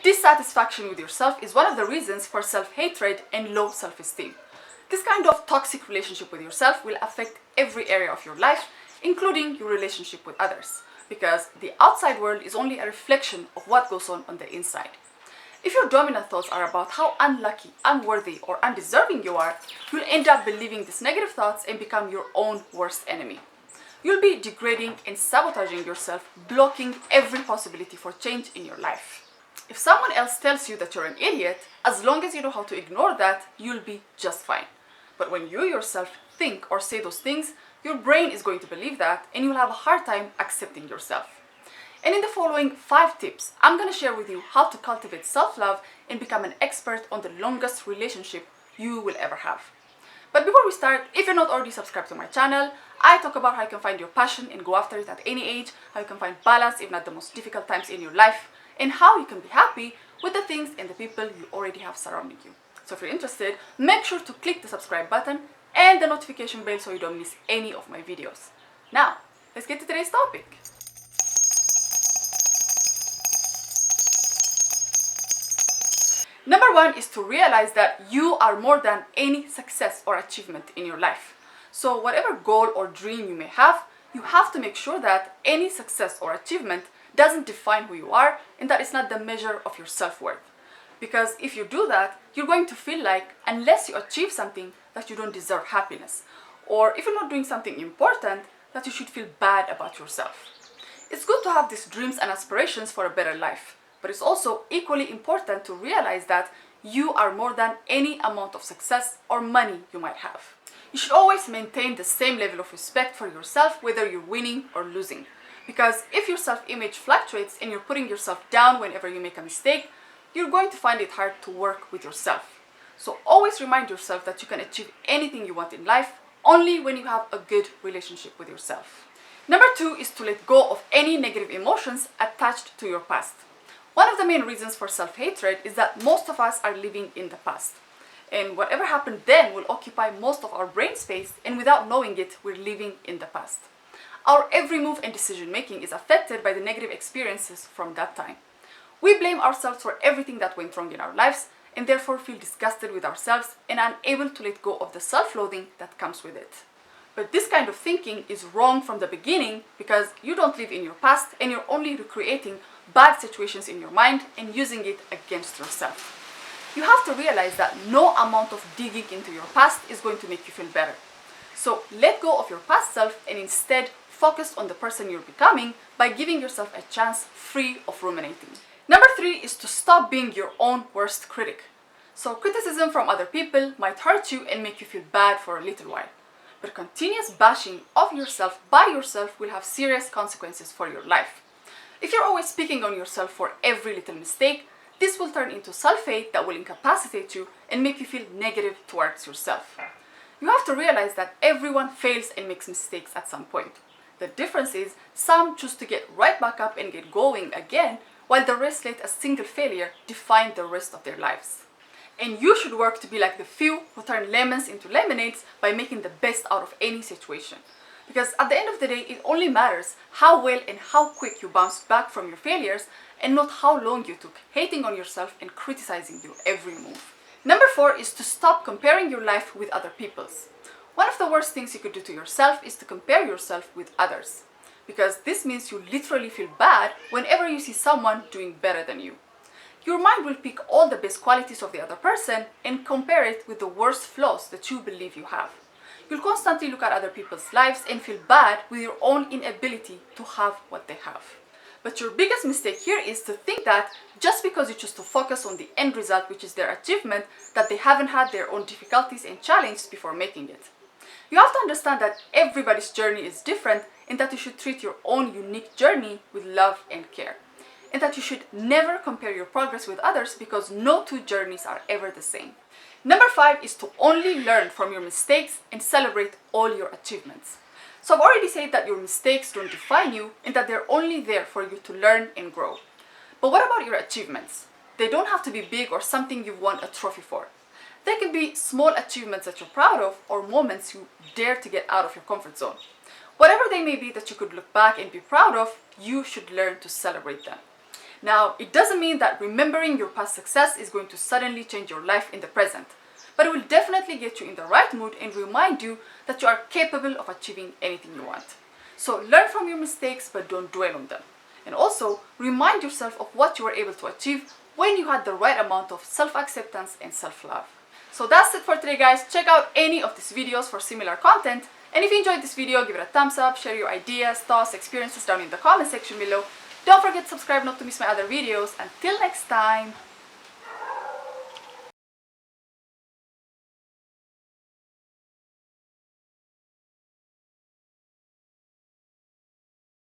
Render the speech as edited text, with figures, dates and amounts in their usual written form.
Dissatisfaction with yourself is one of the reasons for self-hatred and low self-esteem. This kind of toxic relationship with yourself will affect every area of your life, including your relationship with others, because the outside world is only a reflection of what goes on the inside. If your dominant thoughts are about how unlucky, unworthy, or undeserving you are, you'll end up believing these negative thoughts and become your own worst enemy. You'll be degrading and sabotaging yourself, blocking every possibility for change in your life. If someone else tells you that you're an idiot, as long as you know how to ignore that, you'll be just fine. But when you yourself think or say those things, your brain is going to believe that and you'll have a hard time accepting yourself. And in the following 5 tips, I'm going to share with you how to cultivate self-love and become an expert on the longest relationship you will ever have. But before we start, if you're not already subscribed to my channel, I talk about how you can find your passion and go after it at any age, how you can find balance even at the most difficult times in your life, and how you can be happy with the things and the people you already have surrounding you. So if you're interested, make sure to click the subscribe button and the notification bell so you don't miss any of my videos. Now, let's get to today's topic. Number 1 is to realize that you are more than any success or achievement in your life. So whatever goal or dream you may have, you have to make sure that any success or achievement doesn't define who you are and that it's not the measure of your self-worth. Because if you do that, you're going to feel like unless you achieve something that you don't deserve happiness, or if you're not doing something important, that you should feel bad about yourself. It's good to have these dreams and aspirations for a better life, but it's also equally important to realize that you are more than any amount of success or money you might have. You should always maintain the same level of respect for yourself whether you're winning or losing. Because if your self-image fluctuates and you're putting yourself down whenever you make a mistake, you're going to find it hard to work with yourself. So always remind yourself that you can achieve anything you want in life only when you have a good relationship with yourself. Number 2 is to let go of any negative emotions attached to your past. One of the main reasons for self-hatred is that most of us are living in the past. And whatever happened then will occupy most of our brain space, and without knowing it, we're living in the past. Our every move and decision making is affected by the negative experiences from that time. We blame ourselves for everything that went wrong in our lives and therefore feel disgusted with ourselves and unable to let go of the self-loathing that comes with it. But this kind of thinking is wrong from the beginning because you don't live in your past and you're only recreating bad situations in your mind and using it against yourself. You have to realize that no amount of digging into your past is going to make you feel better. So let go of your past self and instead focus on the person you're becoming by giving yourself a chance free of ruminating. Number 3 is to stop being your own worst critic. So criticism from other people might hurt you and make you feel bad for a little while. But continuous bashing of yourself by yourself will have serious consequences for your life. If you're always speaking on yourself for every little mistake, this will turn into self-hate that will incapacitate you and make you feel negative towards yourself. You have to realize that everyone fails and makes mistakes at some point. The difference is some choose to get right back up and get going again, while the rest let a single failure define the rest of their lives. And you should work to be like the few who turn lemons into lemonades by making the best out of any situation. Because at the end of the day, it only matters how well and how quick you bounced back from your failures and not how long you took hating on yourself and criticizing your every move. Number 4 is to stop comparing your life with other people's. One of the worst things you could do to yourself is to compare yourself with others. Because this means you literally feel bad whenever you see someone doing better than you. Your mind will pick all the best qualities of the other person and compare it with the worst flaws that you believe you have. You'll constantly look at other people's lives and feel bad with your own inability to have what they have. But your biggest mistake here is to think that just because you choose to focus on the end result, which is their achievement, that they haven't had their own difficulties and challenges before making it. You have to understand that everybody's journey is different and that you should treat your own unique journey with love and care. And that you should never compare your progress with others because no two journeys are ever the same. Number 5 is to only learn from your mistakes and celebrate all your achievements. So I've already said that your mistakes don't define you and that they're only there for you to learn and grow. But what about your achievements? They don't have to be big or something you've won a trophy for. They can be small achievements that you're proud of or moments you dare to get out of your comfort zone. Whatever they may be that you could look back and be proud of, you should learn to celebrate them. Now, it doesn't mean that remembering your past success is going to suddenly change your life in the present, but it will definitely get you in the right mood and remind you that you are capable of achieving anything you want. So learn from your mistakes, but don't dwell on them. And also, remind yourself of what you were able to achieve when you had the right amount of self-acceptance and self-love. So that's it for today, guys. Check out any of these videos for similar content. And if you enjoyed this video, give it a thumbs up, share your ideas, thoughts, experiences down in the comment section below. Don't forget to subscribe not to miss my other videos. Until next time.